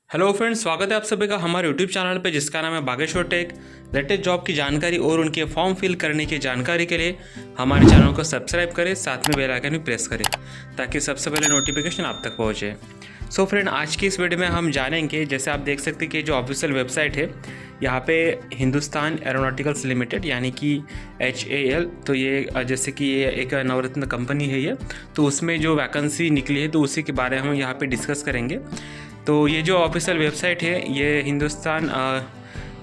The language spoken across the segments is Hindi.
हेलो फ्रेंड्स, स्वागत है आप सभी का हमारे यूट्यूब चैनल पे जिसका नाम है बागेश्वर टेक। लेटेस्ट जॉब की जानकारी और उनके फॉर्म फिल करने की जानकारी के लिए हमारे चैनल को सब्सक्राइब करें, साथ में बेल आइकन भी प्रेस करें ताकि सबसे पहले नोटिफिकेशन आप तक पहुंचे। सो फ्रेंड, आज की इस वीडियो में हम जानेंगे, जैसे आप देख सकते हैं कि जो ऑफिशियल वेबसाइट है यहाँ पे हिंदुस्तान एरोनॉटिकल्स लिमिटेड यानी कि HAL, तो ये जैसे कि ये एक नवरत्न कंपनी है ये, तो उसमें जो वैकेंसी निकली है तो उसी के बारे में हम यहाँ पे डिस्कस करेंगे। तो ये जो ऑफिशियल वेबसाइट है ये हिंदुस्तान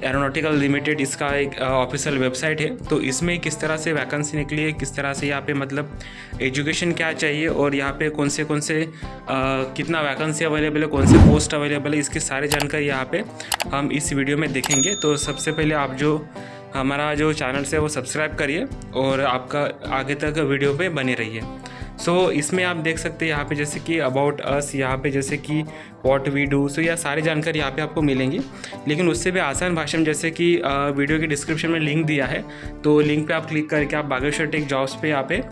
एरोनॉटिकल लिमिटेड, इसका एक ऑफिशियल वेबसाइट है। तो इसमें किस तरह से वैकेंसी निकली है, किस तरह से यहाँ पे मतलब एजुकेशन क्या चाहिए और यहाँ पे कौन से कितना वैकेंसी अवेलेबल है, कौन से पोस्ट अवेलेबल है, इसकी सारी जानकारी यहाँ पे हम इस वीडियो में देखेंगे। तो सबसे पहले आप जो हमारा जो चैनल से वो सब्सक्राइब करिए और आपका आगे तक वीडियो पे बने रहिए। सो इसमें आप देख सकते हैं यहाँ पे जैसे कि अबाउट अस, यहाँ पे जैसे कि व्हाट वी डू, सो यह सारी जानकारी यहाँ पे आपको मिलेंगी। लेकिन उससे भी आसान भाषा में, जैसे कि वीडियो के डिस्क्रिप्शन में लिंक दिया है, तो लिंक पे आप क्लिक करके आप बागेश्वर टेक जॉब्स पे यहाँ पे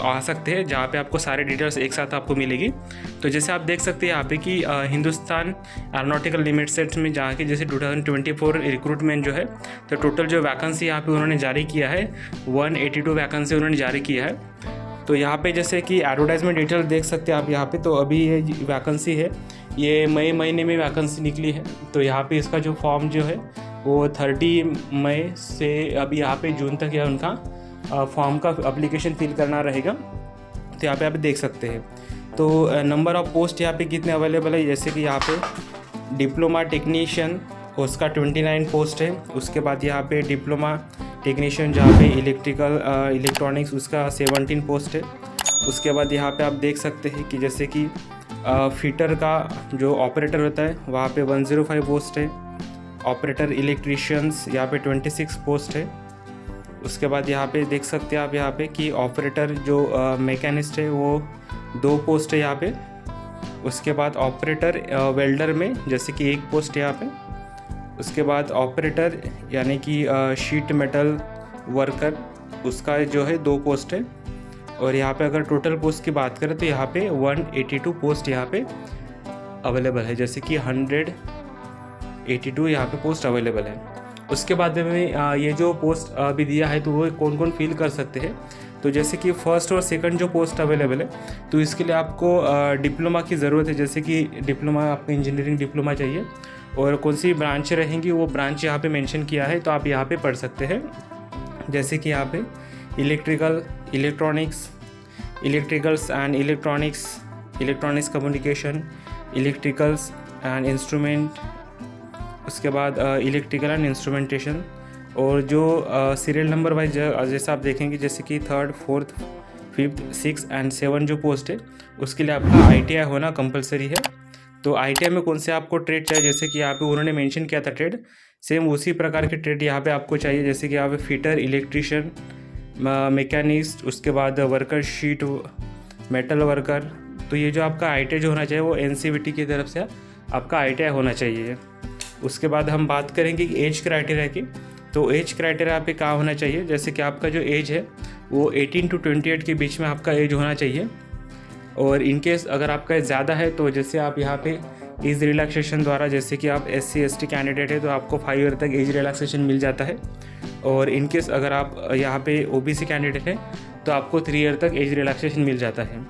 आ सकते हैं, जहाँ पे आपको सारे डिटेल्स एक साथ आपको मिलेगी। तो जैसे आप देख सकते हैं यहाँ पे कि हिंदुस्तान एरोनॉटिकल लिमिटेड में जहाँ के जैसे 2024 रिक्रूटमेंट जो है, तो टोटल जो वैकेंसी यहाँ पे उन्होंने जारी किया है 182 वैकेंसी उन्होंने जारी किया है। तो यहाँ पे जैसे कि एडवर्टाइजमेंट डिटेल देख सकते हैं आप यहाँ पे। तो अभी ये वैकेंसी है, ये मई महीने में वैकेंसी निकली है। तो यहाँ पे इसका जो फॉर्म जो है वो 30 मई से अभी यहाँ पे जून तक है उनका फॉर्म का एप्लीकेशन फिल करना रहेगा। तो यहाँ पे आप देख सकते हैं। तो नंबर ऑफ पोस्ट यहाँ पे कितने अवेलेबल है, जैसे कि यहाँ पे डिप्लोमा टेक्नीशियन उसका 29 पोस्ट है। उसके बाद यहाँ पे डिप्लोमा टेक्नीशियन जहाँ पे इलेक्ट्रॉनिक्स उसका 17 पोस्ट है। उसके बाद यहाँ पे आप देख सकते हैं कि जैसे कि फिटर का जो ऑपरेटर होता है वहाँ पे 105 पोस्ट है। ऑपरेटर इलेक्ट्रीशियंस यहाँ पे 26 पोस्ट है। उसके बाद यहाँ पे देख सकते हैं आप यहाँ पे कि ऑपरेटर जो मैकेनिस्ट है वो 2 पोस्ट है यहाँ पे। उसके बाद ऑपरेटर वेल्डर में जैसे कि 1 पोस्ट है यहाँ पे। उसके बाद ऑपरेटर यानी कि शीट मेटल वर्कर उसका जो है 2 पोस्ट है। और यहाँ पे अगर टोटल पोस्ट की बात करें तो यहाँ पे 182 पोस्ट यहाँ पे अवेलेबल है, जैसे कि 182 यहाँ पे पोस्ट अवेलेबल है। उसके बाद में ये जो पोस्ट अभी दिया है तो वो कौन कौन फिल कर सकते हैं। तो जैसे कि फर्स्ट और सेकंड जो पोस्ट अवेलेबल है तो इसके लिए आपको डिप्लोमा की ज़रूरत है, जैसे कि डिप्लोमा आपको इंजीनियरिंग डिप्लोमा चाहिए और कौन सी ब्रांच रहेंगी वो ब्रांच यहाँ पे मेंशन किया है, तो आप यहाँ पे पढ़ सकते हैं। जैसे कि यहाँ पे electricals and electronics communication, electricals and instrument, उसके बाद इलेक्ट्रिकल एंड इंस्ट्रूमेंटेशन। और जो सीरियल नंबर वाइज जैसे आप देखेंगे, जैसे कि 3rd 4th 5th 6th and 7 जो पोस्ट है उसके लिए आपका ITI होना कंपलसरी है। तो ITI में कौन से आपको ट्रेड चाहिए, जैसे कि यहाँ पे उन्होंने मेंशन किया था ट्रेड, सेम उसी प्रकार के ट्रेड यहाँ पे आपको चाहिए, जैसे कि यहाँ पे फिटर, इलेक्ट्रीशियन, मैकेनिस्ट, उसके बाद वर्कर, शीट मेटल वर्कर। तो ये जो आपका ITI जो होना चाहिए वो NCVT की तरफ से आपका ITI होना चाहिए। उसके बाद हम बात करेंगे कि एज क्राइटेरिया की। तो एज क्राइटेरिया पे क्या होना चाहिए, जैसे कि आपका जो एज है वो 18 to 28 के बीच में आपका एज होना चाहिए। और इनकेस अगर आपका एज ज़्यादा है तो जैसे आप यहाँ पे एज रिलैक्सेशन द्वारा, जैसे कि आप SC ST कैंडिडेट है तो आपको 5 ईयर तक एज रिलैक्सेशन मिल जाता है। और इनकेस अगर आप यहाँ पे OBC कैंडिडेट है तो आपको 3 ईयर तक एज रिलैक्सेशन मिल जाता है।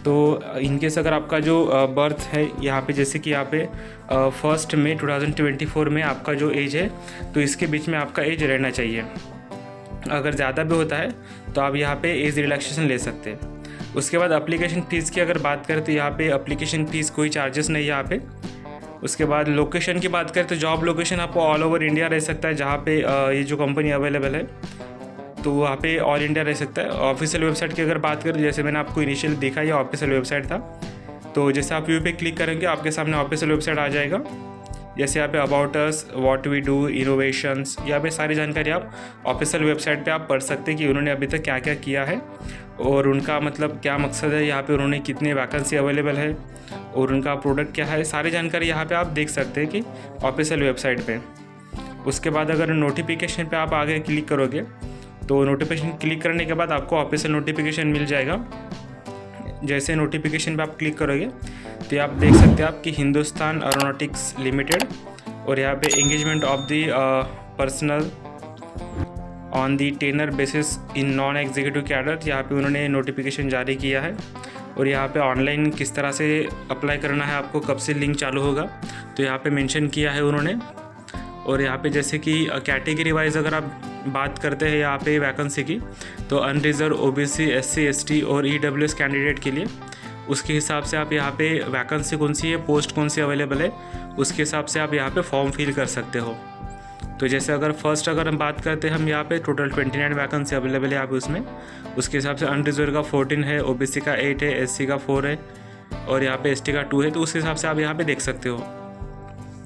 तो इनकेस अगर आपका जो बर्थ है यहाँ पे, जैसे कि यहाँ पे 1 मई 2024 में आपका जो एज है तो इसके बीच में आपका एज रहना चाहिए। अगर ज़्यादा भी होता है तो आप यहाँ पे एज रिलैक्सेशन ले सकते हैं। उसके बाद एप्लीकेशन फ़ीस की अगर बात करें तो यहाँ पे एप्लीकेशन फ़ीस कोई चार्जेस नहीं है यहाँ पे। उसके बाद लोकेशन की बात करें तो जॉब लोकेशन आपको ऑल ओवर इंडिया रह सकता है, जहाँ पे ये जो कंपनी अवेलेबल है तो वहाँ पे ऑल इंडिया रह सकता है। ऑफिशियल वेबसाइट की अगर बात करें, जैसे मैंने आपको इनिशियल देखा ये ऑफिशियल वेबसाइट था, तो जैसे आप व्यू पे क्लिक करेंगे आपके सामने ऑफिशियल वेबसाइट आ जाएगा। जैसे यहाँ पे about us, what we do, innovations, यहाँ पे सारी जानकारी आप ऑफिशियल वेबसाइट पे आप पढ़ सकते हैं कि उन्होंने अभी तक क्या क्या किया है और उनका मतलब क्या मकसद है, यहाँ पे उन्होंने कितने वैकेंसी अवेलेबल है और उनका प्रोडक्ट क्या है, सारी जानकारी यहाँ पे आप देख सकते हैं कि ऑफिशियल वेबसाइट पे। उसके बाद अगर नोटिफिकेशन पे आप आगे क्लिक करोगे तो नोटिफिकेशन क्लिक करने के बाद आपको ऑफिशियल नोटिफिकेशन मिल जाएगा। जैसे नोटिफिकेशन पे आप क्लिक करोगे तो आप देख सकते हैं आप कि हिंदुस्तान एरोनॉटिक्स लिमिटेड और यहाँ पे engagement of the personnel on the tenure basis in non executive cadre, यहाँ पे उन्होंने नोटिफिकेशन जारी किया है। और यहाँ पे ऑनलाइन किस तरह से अप्लाई करना है, आपको कब से लिंक चालू होगा, तो यहाँ पे मेंशन किया है उन्होंने। और यहाँ पे जैसे कि कैटेगरी वाइज अगर आप बात करते हैं यहाँ पे वैकेंसी की, तो अनरिजर्व, ओबीसी, एससी, एसटी और ईडब्ल्यूएस कैंडिडेट के लिए उसके हिसाब से आप यहाँ पे वैकेंसी कौन सी है, पोस्ट कौन सी अवेलेबल है, उसके हिसाब से आप यहाँ पे फॉर्म फिल कर सकते हो। तो जैसे अगर हम बात करते हैं, हम यहाँ पे टोटल 29 वैकेंसी अवेलेबल है यहाँ पे उसमें। उसके हिसाब से अनरिजर्व का 14 है, ओबीसी का 8 है, एससी का 4 है और यहाँ पे एसटी का 2 है। तो उस हिसाब से आप यहाँ पे देख सकते हो।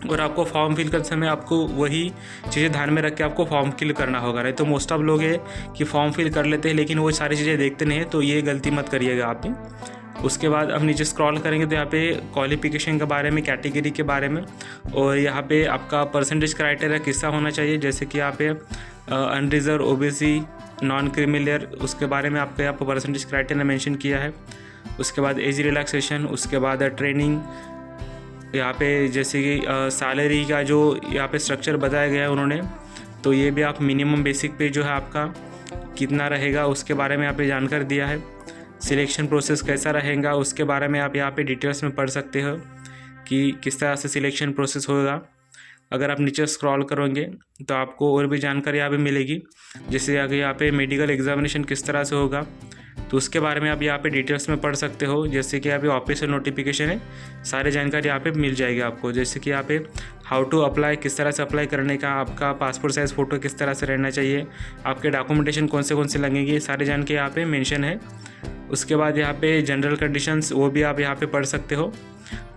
और आपको फॉर्म फिल करते समय आपको वही चीज़ें ध्यान में रख के आपको फॉर्म फिल करना होगा। नहीं तो मोस्ट ऑफ लोग है कि फॉर्म फिल कर लेते हैं लेकिन वो सारी चीज़ें देखते नहीं हैं, तो ये गलती मत करिएगा आप भी। उसके बाद हम नीचे स्क्रॉल करेंगे तो यहाँ पे क्वालिफिकेशन के बारे में, कैटेगरी के बारे में और यहाँ पे आपका परसेंटेज क्राइटेरिया किस्सा होना चाहिए, जैसे कि यहाँ पे अनरिजर्व, ओबीसी, नॉन क्रिमिलियर, उसके बारे में आपका यहाँ पर परसेंटेज क्राइटेरिया मेंशन किया है। उसके बाद एज रिलैक्सेशन, उसके बाद ट्रेनिंग, यहाँ पे जैसे कि सैलरी का जो यहाँ पे स्ट्रक्चर बताया गया है उन्होंने, तो ये भी आप मिनिमम बेसिक पे जो है आपका कितना रहेगा उसके बारे में यहाँ पे जानकारी दिया है। सिलेक्शन प्रोसेस कैसा रहेगा उसके बारे में आप यहाँ पे डिटेल्स में पढ़ सकते हो कि किस तरह से सिलेक्शन प्रोसेस होगा। अगर आप नीचे स्क्रॉल करोगे तो आपको और भी जानकारी यहाँ पे मिलेगी, जैसे आगे यहाँ पे मेडिकल एग्जामिनेशन किस तरह से होगा, तो उसके बारे में आप यहाँ पे डिटेल्स में पढ़ सकते हो। जैसे कि यहाँ पे ऑफिशियल नोटिफिकेशन है, सारी जानकारी यहाँ पे मिल जाएगी आपको। जैसे कि यहाँ पे हाउ टू अप्लाई, किस तरह से अप्लाई करने का, आपका पासपोर्ट साइज़ फ़ोटो किस तरह से रहना चाहिए, आपके डॉक्यूमेंटेशन कौन से लगेंगे, सारी जानकारी यहाँ पे मेंशन है। उसके बाद यहाँ पे जनरल कंडीशंस वो भी आप यहाँ पे पढ़ सकते हो।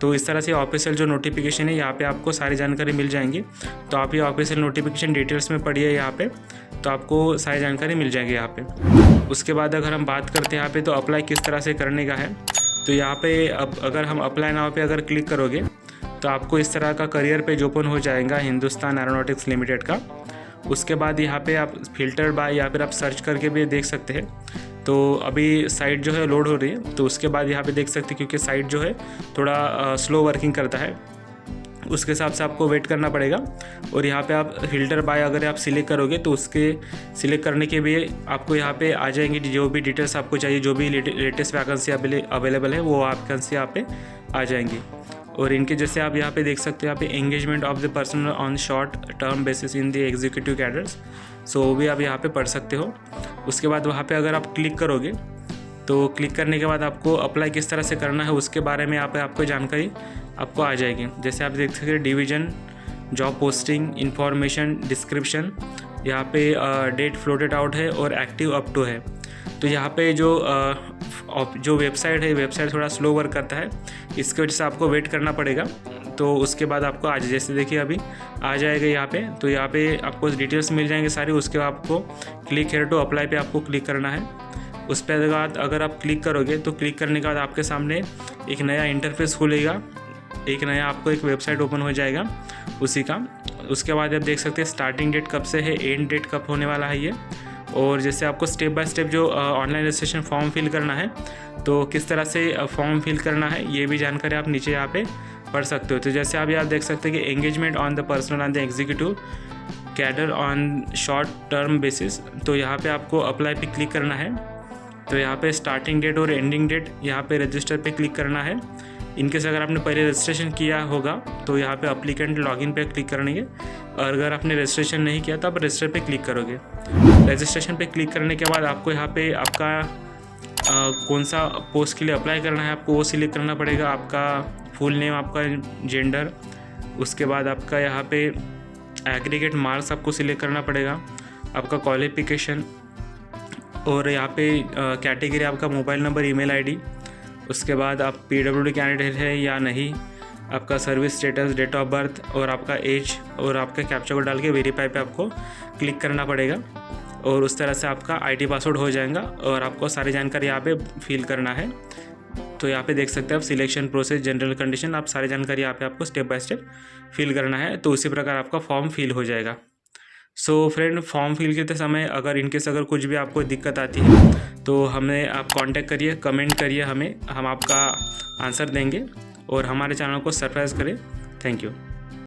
तो इस तरह से ऑफिशियल जो नोटिफिकेशन है यहाँ पे आपको सारी जानकारी मिल जाएंगी। तो आप ये ऑफिशियल नोटिफिकेशन डिटेल्स में पढ़िए यहाँ पे, तो आपको सारी जानकारी मिल जाएगी यहाँ पे। उसके बाद अगर हम बात करते हैं यहाँ पे तो अप्लाई किस तरह से करने का है, तो यहाँ पे अब अगर हम अप्लाई नाउ पे अगर क्लिक करोगे तो आपको इस तरह का करियर पेज ओपन हो जाएगा हिंदुस्तान एरोनॉटिक्स लिमिटेड का। उसके बाद यहाँ पे आप फिल्टर बाय या फिर आप सर्च करके भी देख सकते हैं। तो अभी साइट जो है लोड हो रही है, तो उसके बाद यहाँ पे देख सकते हैं क्योंकि साइट जो है थोड़ा स्लो वर्किंग करता है, उसके हिसाब से आपको वेट करना पड़ेगा। और यहाँ पे आप फिल्टर बाय अगर आप सिलेक्ट करोगे तो उसके सिलेक्ट करने के भी आपको यहाँ पे आ जाएंगी जो भी डिटेल्स आपको चाहिए, जो भी लेटेस्ट वैकेंसी अवेलेबल है वो वैकेंसी यहाँ पे आ जाएंगी। और इनके जैसे आप यहाँ पे देख सकते हो यहाँ पे engagement of the person on short term basis in the executive cadres, so वो भी आप यहाँ पे पढ़ सकते हो। उसके बाद वहाँ पे अगर आप क्लिक करोगे तो क्लिक करने के बाद आपको अप्लाई किस तरह से करना है उसके बारे में यहाँ पे आपको जानकारी आपको आ जाएगी। जैसे आप देख सकते हैं division, job posting, information, description, यहाँ पे डेट फ्लोटेड आउट है और एक्टिव अप टू है। तो यहाँ पे जो वेबसाइट है, वेबसाइट थोड़ा स्लो वर्क करता है, इसके वजह से आपको वेट करना पड़ेगा। तो उसके बाद आपको आज जैसे देखिए अभी आ जाएगा यहाँ पे, तो यहाँ पे आपको डिटेल्स मिल जाएंगे सारी। उसके बाद आपको क्लिक हेयर टू अप्लाई पे आपको क्लिक करना है। उस पर बाद अगर आप क्लिक करोगे तो क्लिक करने के बाद आपके सामने एक नया इंटरफेस खुलेगा, एक नया आपको एक वेबसाइट ओपन हो जाएगा उसी का। उसके बाद आप देख सकते हैं स्टार्टिंग डेट कब से है, एंड डेट कब होने वाला है ये, और जैसे आपको स्टेप बाय स्टेप जो ऑनलाइन रजिस्ट्रेशन फॉर्म फिल करना है तो किस तरह से फॉर्म फिल करना है ये भी जानकारी आप नीचे यहाँ पे पढ़ सकते हो। तो जैसे अभी आप देख सकते हैं कि engagement on the personnel on the executive cadre on short term basis, तो यहाँ पे आपको अप्लाई पे क्लिक करना है। तो यहाँ पे स्टार्टिंग डेट और एंडिंग डेट यहाँ पे रजिस्टर पे क्लिक करना है। इनकेस अगर आपने पहले रजिस्ट्रेशन किया होगा तो यहाँ पे अप्लीकेंट लॉगिन पे क्लिक करेंगे, और अगर आपने रजिस्ट्रेशन नहीं किया तो आप रजिस्टर पे क्लिक करोगे। रजिस्ट्रेशन पे क्लिक करने के बाद आपको यहाँ पे आपका कौन सा पोस्ट के लिए अप्लाई करना है आपको वो सिलेक्ट करना पड़ेगा, आपका फुल नेम, आपका जेंडर, उसके बाद आपका यहाँ पे एग्रीगेट मार्क्स आपको सिलेक्ट करना पड़ेगा, आपका क्वालिफिकेशन, और यहाँ पे कैटेगरी आपका मोबाइल नंबर, ईमेल आईडी, उसके बाद आप पीडब्ल्यूडी कैंडिडेट है या नहीं, आपका service status, date of birth और आपका एज और आपका कैप्चा कोड डाल के वेरीफाई पे आपको क्लिक करना पड़ेगा, और उस तरह से आपका आईडी पासवर्ड हो जाएगा और आपको सारी जानकारी यहाँ पे फिल करना है। तो यहाँ पे देख सकते हैं आप सिलेक्शन प्रोसेस, जनरल कंडीशन, आप सारी जानकारी यहाँ पे आपको स्टेप बाय स्टेप फिल करना है। तो उसी प्रकार आपका फॉर्म फिल हो जाएगा। सो फ्रेंड, फॉर्म फिल करते समय अगर इनकेस अगर कुछ भी आपको दिक्कत आती है तो हमें आप कांटेक्ट करिए, कमेंट करिए हमें, हम आपका आंसर देंगे। और हमारे चैनल को सब्सक्राइब करें। Thank you.